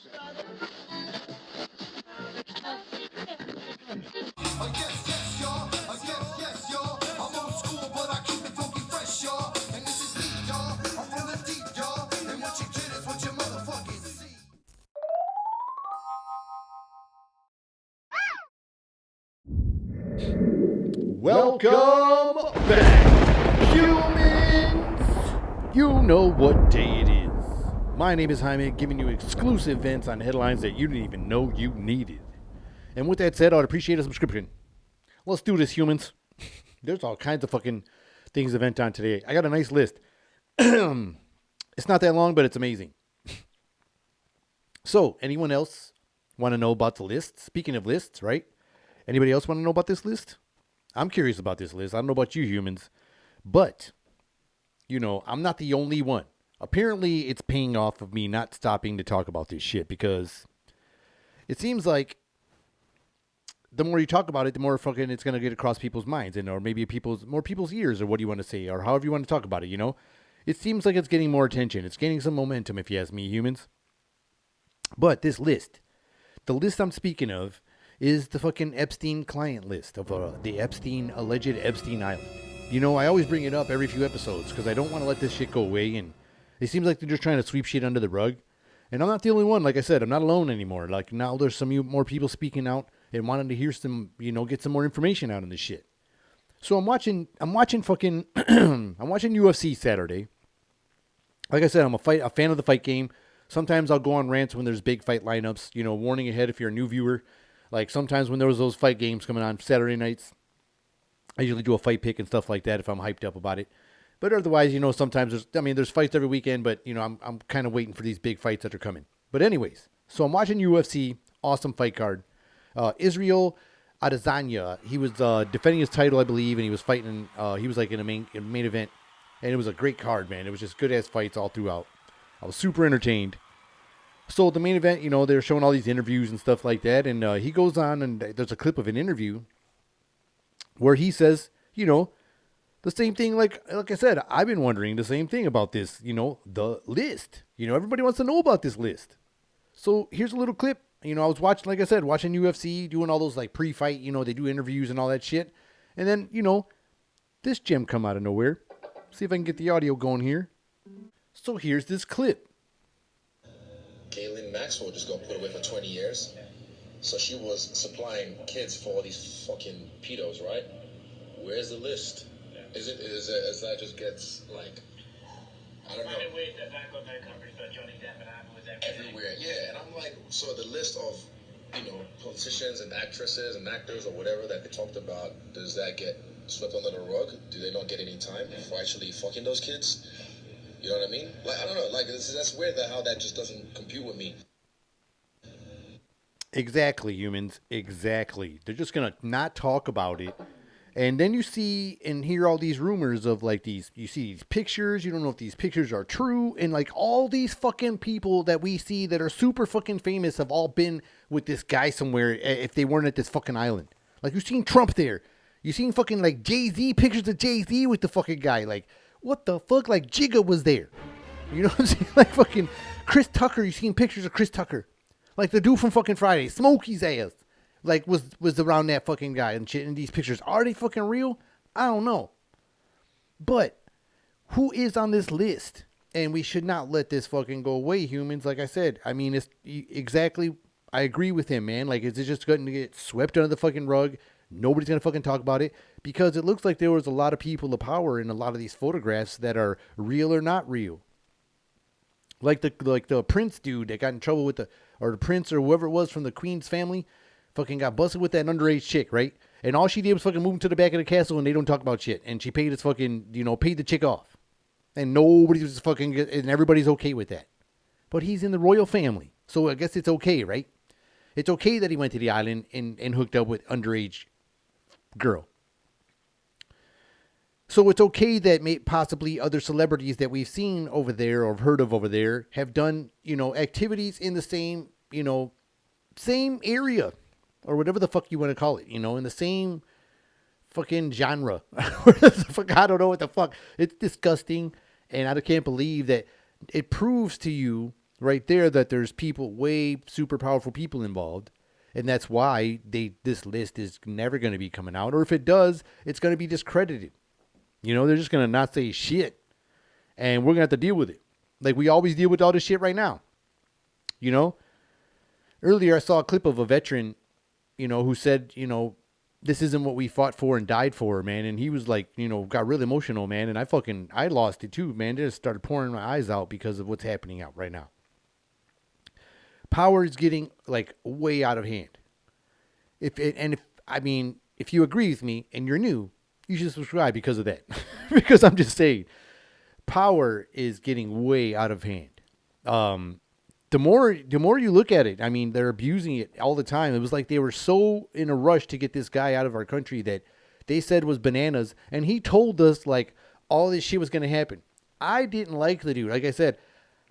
Yes, y'all. Yes, y'all. I'm old school, but I keep it funky fresh, y'all. And this is deep, y'all. I'm from the deep, y'all. And what you get is what you motherfucking see. Welcome back, humans! You know what day it is. My name is Jaime, giving you exclusive events on headlines that you didn't even know you needed. And with that said, I'd appreciate a subscription. Let's do this, humans. There's all kinds of fucking things to vent on today. I got a nice list. It's not that long, but it's amazing. So, anyone else want to know about the list? Speaking of lists, right? Anybody else want to know about this list? I'm curious about this list. I don't know about you humans, but, I'm not the only one. Apparently, it's paying off of me not stopping to talk about this shit because it seems like the more you talk about it, the more fucking it's going to get across people's minds or maybe more people's ears or what do you want to say or however you want to talk about it, It seems like it's getting more attention. It's gaining some momentum, if you ask me, humans. But this list, the list I'm speaking of, is the fucking Epstein client list of the alleged Epstein Island. I always bring it up every few episodes because I don't want to let this shit go away. And it seems like they're just trying to sweep shit under the rug. And I'm not the only one. Like I said, I'm not alone anymore. Like now there's some more people speaking out and wanting to hear some, get some more information out on this shit. So I'm watching fucking, I'm watching UFC Saturday. Like I said, I'm a fan of the fight game. Sometimes I'll go on rants when there's big fight lineups, warning ahead if you're a new viewer. Like sometimes when there was those fight games coming on Saturday nights, I usually do a fight pick and stuff like that if I'm hyped up about it. But otherwise, sometimes there's fights every weekend, but I'm kind of waiting for these big fights that are coming. But anyways, so I'm watching UFC, awesome fight card. Israel Adesanya, he was defending his title, I believe, and he was fighting. He was like in a main event, and it was a great card, man. It was just good ass fights all throughout. I was super entertained. So the main event, they're showing all these interviews and stuff like that, and he goes on, and there's a clip of an interview where he says, the same thing. Like I said, I've been wondering the same thing about this, the list. Everybody wants to know about this list. So here's a little clip. I was watching, like I said, watching UFC, doing all those like pre-fight, they do interviews and all that shit. And then, this gem come out of nowhere. See if I can get the audio going here. So here's this clip. Ghislaine Maxwell just got put away for 20 years. So she was supplying kids for all these fucking pedos, right? Where's the list? Is that just gets like, I don't know. Everywhere, yeah. And I'm like, so the list of, politicians and actresses and actors or whatever that they talked about, does that get swept under the rug? Do they not get any time for actually fucking those kids? You know what I mean? Like, I don't know. Like, that's weird how that just doesn't compute with me. Exactly, humans. Exactly. They're just going to not talk about it. And then you see and hear all these rumors of like you see these pictures. You don't know if these pictures are true. And like all these fucking people that we see that are super fucking famous have all been with this guy somewhere if they weren't at this fucking island. Like you've seen Trump there. You've seen fucking like Jay-Z, pictures of Jay-Z with the fucking guy. Like, what the fuck? Like Jigga was there. You know what I'm saying? Like fucking Chris Tucker. You've seen pictures of Chris Tucker. Like the dude from fucking Friday. Smokey's ass. Like was around that fucking guy and shit in these pictures. Are they fucking real? I don't know. But who is on this list? And we should not let this fucking go away, humans. Like I said, I mean, it's exactly, I agree with him, man. Like, is it just going to get swept under the fucking rug? Nobody's going to fucking talk about it because it looks like there was a lot of people of power in a lot of these photographs that are real or not real. Like the Prince dude that got in trouble with the Prince or whoever it was from the Queen's family. Fucking got busted with that underage chick, right? And all she did was fucking move him to the back of the castle and they don't talk about shit. And she paid his fucking, paid the chick off. And nobody was fucking, and everybody's okay with that. But he's in the royal family. So I guess it's okay, right? It's okay that he went to the island and hooked up with underage girl. So it's okay that possibly other celebrities that we've seen over there or heard of over there have done, activities in the same, same area. Or whatever the fuck you want to call it, in the same fucking genre. I don't know what the fuck. It's disgusting. And I can't believe that it proves to you right there that there's people, way super powerful people involved. And that's why this list is never going to be coming out. Or if it does, it's going to be discredited. You know, they're just going to not say shit. And we're going to have to deal with it. Like we always deal with all this shit right now. You know? Earlier I saw a clip of a veteran, you know, who said, you know, this isn't what we fought for and died for, man. And he was like, you know, got really emotional, man. And I lost it too, man. It just started pouring my eyes out because of what's happening out right now. Power is getting like way out of hand. If you agree with me and you're new, you should subscribe because of that. Because I'm just saying, power is getting way out of hand. The more you look at it, I mean, they're abusing it all the time. It was like they were so in a rush to get this guy out of our country that they said was bananas, and he told us like all this shit was gonna happen. I didn't like the dude. Like I said,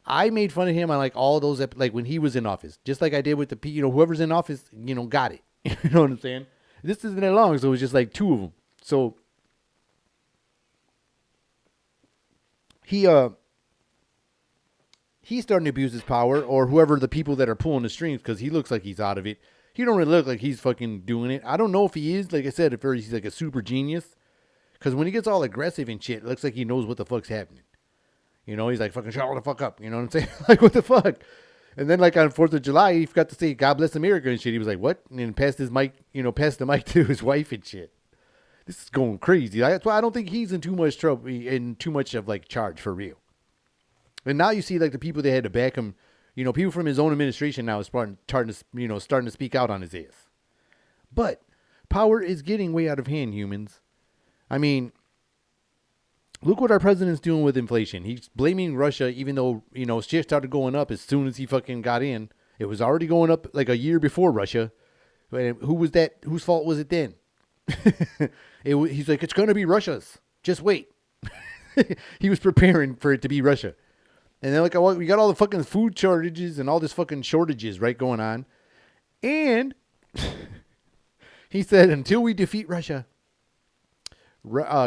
I made fun of him on like all those, like when he was in office, just like I did with whoever's in office, you know, got it. You know what I'm saying? This isn't that long, so it was just like two of them. So he's starting to abuse his power, or whoever the people that are pulling the strings, because he looks like he's out of it. He don't really look like he's fucking doing it. I don't know if he is, like I said, if he's like a super genius, because when he gets all aggressive and shit, it looks like he knows what the fuck's happening. You know, he's like, fucking shut all the fuck up. You know what I'm saying? Like, what the fuck? And then, like, on 4th of July, he forgot to say, God bless America and shit. He was like, what? And then passed his mic, passed the mic to his wife and shit. This is going crazy. That's why I don't think he's in too much trouble, in too much of, like, charge for real. And now you see, like, the people that had to back him, people from his own administration now is starting to speak out on his ass. But power is getting way out of hand, humans. I mean, look what our president's doing with inflation. He's blaming Russia, even though, shit started going up as soon as he fucking got in. It was already going up like a year before Russia. Who was that? Whose fault was it then? He's like, it's going to be Russia's. Just wait. He was preparing for it to be Russia. And then, like, we got all the fucking food shortages and all this fucking shortages, right, going on. And he said, until we defeat Russia,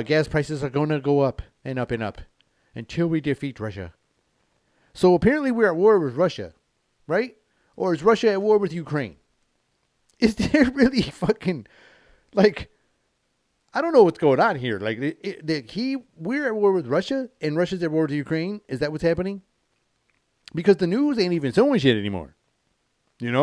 gas prices are going to go up and up and up until we defeat Russia. So apparently we're at war with Russia, right? Or is Russia at war with Ukraine? Is there really fucking, like, I don't know what's going on here. Like, we're at war with Russia and Russia's at war with Ukraine. Is that what's happening? Because the news ain't even showing shit anymore. It's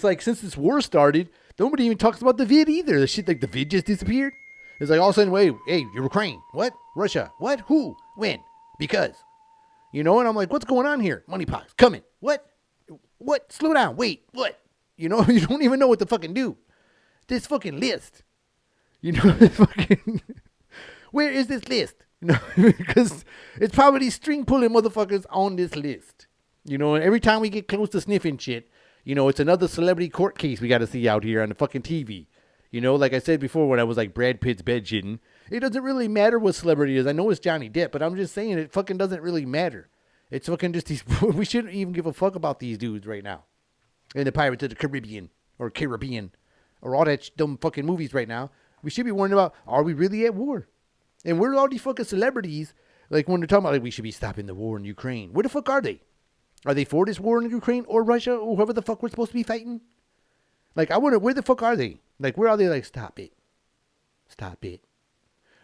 like, since this war started, nobody even talks about the vid either. The shit, like, the vid just disappeared. It's like all of a sudden, hey, Ukraine. What? Russia. What? Who? When? Because. And I'm like, what's going on here? Moneypox. Coming. What? Slow down. Wait. What? You don't even know what to fucking do. This fucking list. This fucking... Where is this list? Because it's probably these string pulling motherfuckers on this list. And every time we get close to sniffing shit, it's another celebrity court case we got to see out here on the fucking TV. Like I said before when I was like Brad Pitt's bed shitting, it doesn't really matter what celebrity it is. I know it's Johnny Depp, but I'm just saying it fucking doesn't really matter. It's fucking just these, we shouldn't even give a fuck about these dudes right now. And the Pirates of the Caribbean or all that dumb fucking movies right now. We should be worrying about, are we really at war? And where are all these fucking celebrities? Like when they're talking about, like, we should be stopping the war in Ukraine. Where the fuck are they? Are they for this war in Ukraine or Russia or whoever the fuck we're supposed to be fighting? Like, I wonder, where the fuck are they? Like, where are they? Like, stop it. Stop it.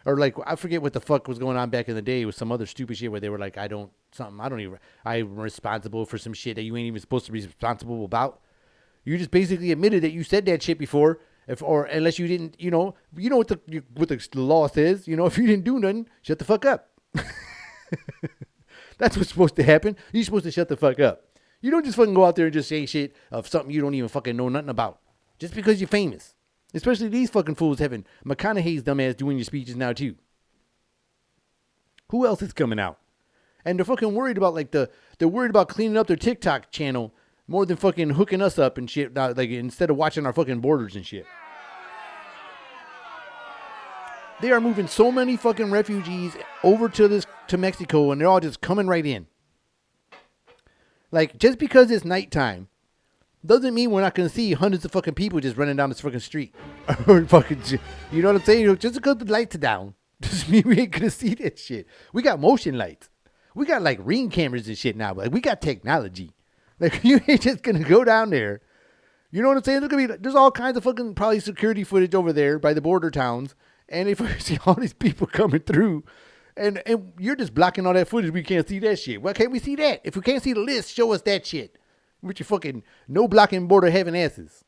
Or like, I forget what the fuck was going on back in the day with some other stupid shit where they were like, I'm responsible for some shit that you ain't even supposed to be responsible about. You just basically admitted that you said that shit before, unless you didn't, what the law says, if you didn't do nothing, shut the fuck up. That's what's supposed to happen. You're supposed to shut the fuck up. You don't just fucking go out there and just say shit of something you don't even fucking know nothing about. Just because you're famous. Especially these fucking fools having McConaughey's dumbass doing your speeches now too. Who else is coming out? And they're fucking worried about they're worried about cleaning up their TikTok channel more than fucking hooking us up and shit. Like, instead of watching our fucking borders and shit. They are moving so many fucking refugees over to Mexico, and they're all just coming right in. Like, just because it's nighttime doesn't mean we're not going to see hundreds of fucking people just running down this fucking street. Or fucking, you know what I'm saying? Just because the lights are down doesn't mean we ain't going to see that shit. We got motion lights. We got like ring cameras and shit now. Like we got technology. Like you ain't just gonna go down there. You know what I'm saying? There's all kinds of fucking probably security footage over there by the border towns. And if we see all these people coming through, and you're just blocking all that footage, we can't see that shit. Why can't we see that? If we can't see the list, show us that shit. With your fucking no blocking border having asses.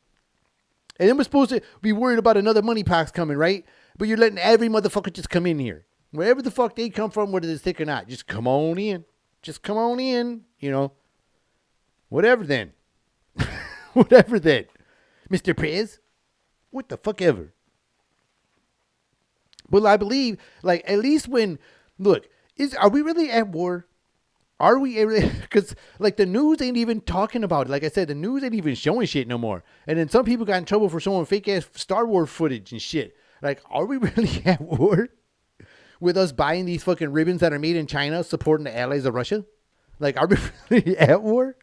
And then we're supposed to be worried about another money pox coming, right? But you're letting every motherfucker just come in here. Wherever the fuck they come from, whether they're sick or not, just come on in. Just come on in, you know. Whatever then. Whatever then. Mr. Prez. What the fuck ever. Well, I believe, like, at least when, look, are we really at war? Are we? Because, like, the news ain't even talking about it. Like I said, the news ain't even showing shit no more. And then some people got in trouble for showing fake-ass Star Wars footage and shit. Like, are we really at war with us buying these fucking ribbons that are made in China supporting the allies of Russia? Like, are we really at war?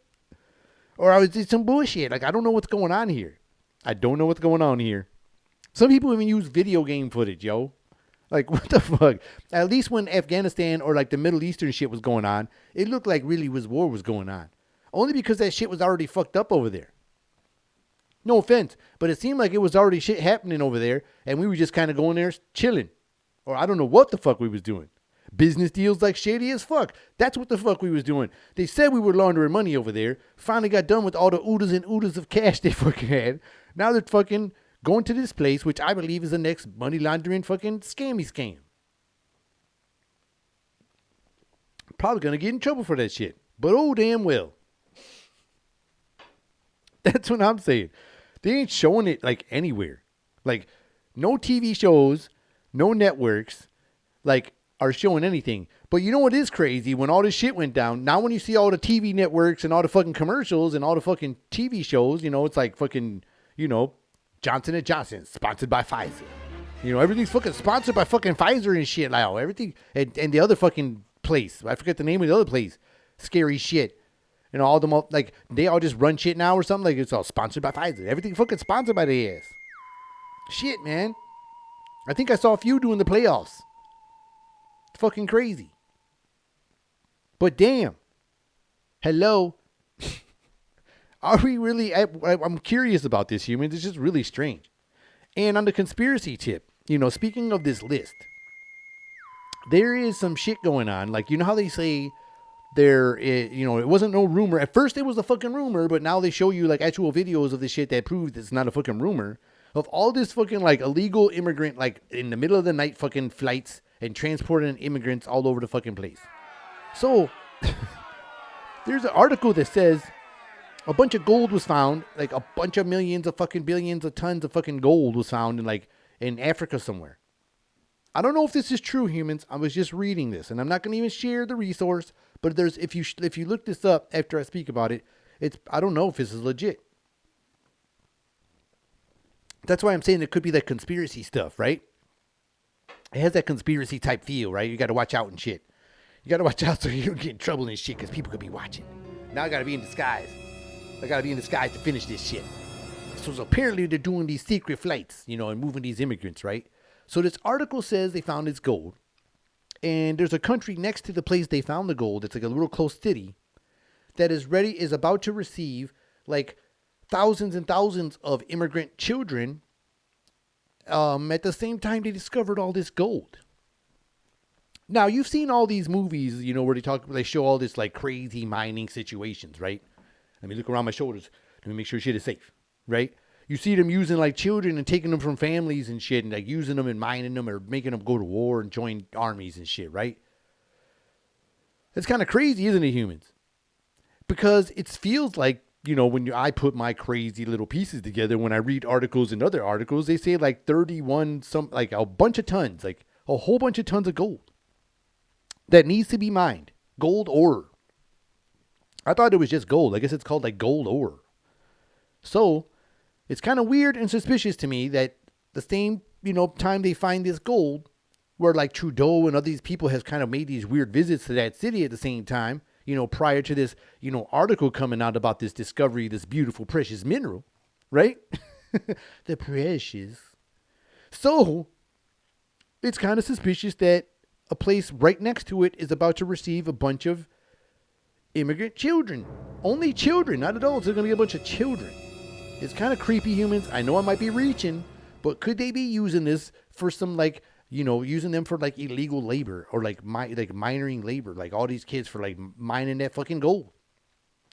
Or is it some bullshit? Like, I don't know what's going on here. I don't know what's going on here. Some people even use video game footage, yo. Like, what the fuck? At least when Afghanistan or, like, the Middle Eastern shit was going on, it looked like really war was going on. Only because that shit was already fucked up over there. No offense, but it seemed like it was already shit happening over there, and we were just kind of going there chilling. Or I don't know what the fuck we was doing. Business deals like shady as fuck. That's what the fuck we was doing. They said we were laundering money over there. Finally got done with all the oodles and oodles of cash they fucking had. Now they're fucking going to this place, which I believe is the next money laundering fucking scam. Probably gonna get in trouble for that shit. But oh damn well. That's what I'm saying. They ain't showing it like anywhere. Like no TV shows, no networks, like are showing anything. But you know what is crazy? When all this shit went down, now when you see all the TV networks and all the fucking commercials and all the fucking TV shows, you know, it's like fucking, you know, Johnson & Johnson, sponsored by Pfizer. You know, everything's fucking sponsored by fucking Pfizer and shit now. Everything, and the other fucking place. I forget the name of the other place. Scary shit. You know, all them, like, they all just run shit now or something. Like, it's all sponsored by Pfizer. Everything fucking sponsored by their ass. Shit, man. I think I saw a few doing the playoffs. It's fucking crazy. But damn. Hello. Are we really? I'm curious about this, humans. It's just really strange. And on the conspiracy tip, you know, speaking of this list, there is some shit going on. Like, you know how they say there, you know, it wasn't no rumor. At first it was a fucking rumor, but now they show you like actual videos of this shit that proves it's not a fucking rumor. Of all this fucking like illegal immigrant, like in the middle of the night fucking flights and transporting immigrants all over the fucking place. So there's an article that says a bunch of gold was found, like a bunch of millions of fucking billions of tons of fucking gold was found in like in Africa somewhere. I don't know if this is true, humans. I was just reading this, and I'm not going to even share the resource. But there's if you look this up after I speak about it, it's I don't know if this is legit. That's why I'm saying it could be that conspiracy stuff, right? It has that conspiracy type feel, right? You got to watch out and shit. You got to watch out so you don't get in trouble and shit because people could be watching. Now I got to be in disguise. I got to be in disguise to finish this shit. So apparently they're doing these secret flights, you know, and moving these immigrants, right? So this article says they found this gold. And there's a country next to the place they found the gold. It's like a little close city that is about to receive like thousands and thousands of immigrant children at the same time they discovered all this gold. Now, you've seen all these movies, you know, where they show all this like crazy mining situations, right? Let me look around my shoulders. Let me make sure shit is safe, right? You see them using like children and taking them from families and shit and like using them and mining them or making them go to war and join armies and shit, right? It's kind of crazy, isn't it, humans? Because it feels like, you know, when I put my crazy little pieces together, when I read articles and other articles, they say like 31, like a bunch of tons, like a whole bunch of tons of gold that needs to be mined. Gold ore. I thought it was just gold. I guess it's called like gold ore. So it's kind of weird and suspicious to me that the same, you know, time they find this gold, where like Trudeau and other these people has kind of made these weird visits to that city at the same time, you know, prior to this, you know, article coming out about this discovery, this beautiful, precious mineral, right? The precious. So it's kind of suspicious that a place right next to it is about to receive a bunch of immigrant children. Only children, not adults. There's going to be a bunch of children. It's kind of creepy, humans. I know I might be reaching, but could they be using this for some, like, you know, using them for like illegal labor or like mining labor, like all these kids for like mining that fucking gold?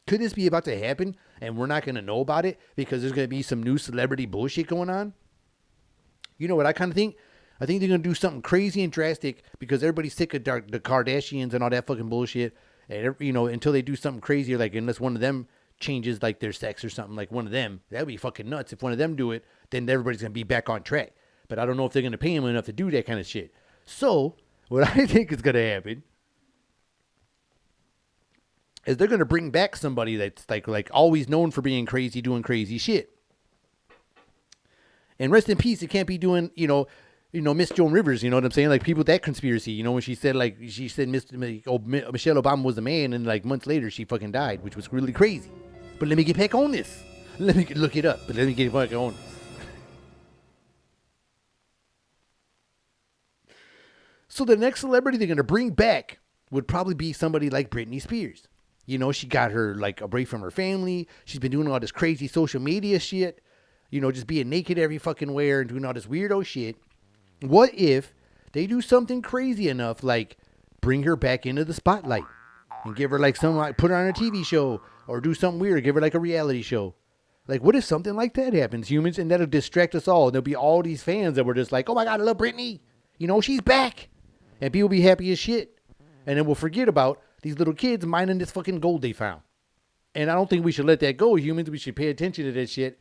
Could this be about to happen and we're not going to know about it because there's going to be some new celebrity bullshit going on? You know what I kind of think? I think they're going to do something crazy and drastic because everybody's sick of the Kardashians and all that fucking bullshit. And, you know, until they do something crazy, like unless one of them changes like their sex or something, like one of them, that would be fucking nuts. If one of them do it, then everybody's going to be back on track. But I don't know if they're going to pay him enough to do that kind of shit. So what I think is going to happen is they're going to bring back somebody that's like always known for being crazy, doing crazy shit. And rest in peace, it can't be doing, you know, Miss Joan Rivers, you know what I'm saying? Like, people with that conspiracy, you know, when she said Michelle Obama was a man, and like months later she fucking died, which was really crazy. But let me get back on this. Let me look it up, but let me get back on this. So the next celebrity they're going to bring back would probably be somebody like Britney Spears. You know, she got her, like, away from her family. She's been doing all this crazy social media shit. You know, just being naked every fucking where and doing all this weirdo shit. What if they do something crazy enough, like bring her back into the spotlight and give her like some, like, put her on a TV show or do something weird, give her like a reality show? Like, what if something like that happens, humans, and that'll distract us all? And there'll be all these fans that were just like, oh my God, I love Britney. You know, she's back. And people will be happy as shit. And then we'll forget about these little kids mining this fucking gold they found. And I don't think we should let that go, humans. We should pay attention to that shit.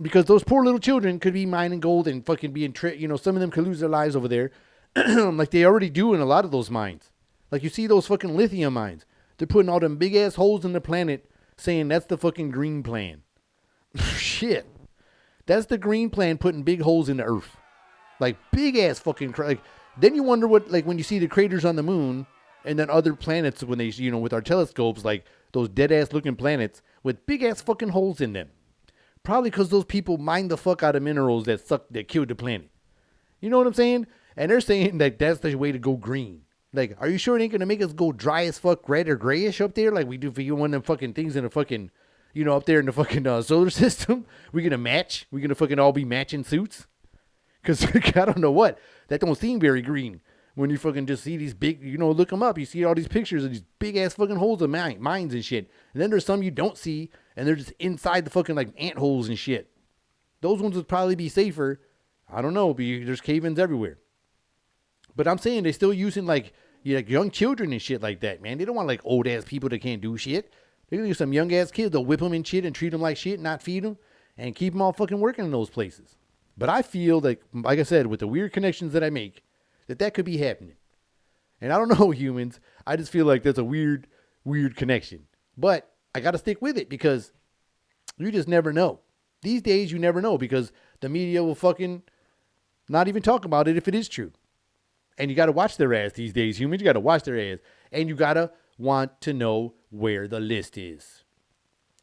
Because those poor little children could be mining gold and fucking being you know, some of them could lose their lives over there. Like they already do in a lot of those mines. Like, you see those fucking lithium mines. They're putting all them big ass holes in the planet saying that's the fucking green plan. Shit. That's the green plan, putting big holes in the earth. Like big ass fucking, like, then you wonder what, like, when you see the craters on the moon and then other planets when they, you know, with our telescopes, like those dead ass looking planets with big ass fucking holes in them. Probably because those people mine the fuck out of minerals that killed the planet. You know what I'm saying? And they're saying that that's the way to go green. Like, are you sure it ain't going to make us go dry as fuck, red or grayish up there like we do for you one of them fucking things in the fucking, you know, up there in the fucking solar system? We going to match? We going to fucking all be matching suits? Because I don't know what. That don't seem very green. When you fucking just see these big, you know, look them up. You see all these pictures of these big ass fucking holes of mines and shit. And then there's some you don't see, and they're just inside the fucking like ant holes and shit. Those ones would probably be safer. I don't know, but there's cave-ins everywhere. But I'm saying they're still using like, young children and shit like that, man. They don't want like old ass people that can't do shit. They're gonna use some young ass kids. They'll whip them and shit and treat them like shit, not feed them, and keep them all fucking working in those places. But I feel like I said, with the weird connections that I make, that could be happening. And I don't know, humans. I just feel like that's a weird connection. But I got to stick with it because you just never know. These days, you never know because the media will fucking not even talk about it if it is true. And you got to watch their ass these days, humans. You got to watch their ass. And you got to want to know where the list is.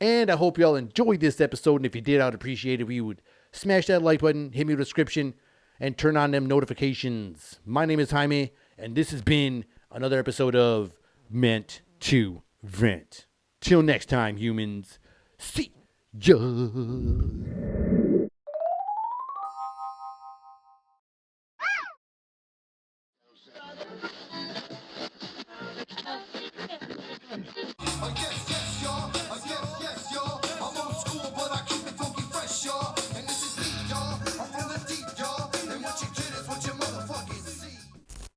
And I hope y'all enjoyed this episode. And if you did, I'd appreciate it if you would smash that like button, hit me with a description, and turn on them notifications. My name is Jaime, and this has been another episode of Meant to Vent. Till next time, humans. See ya.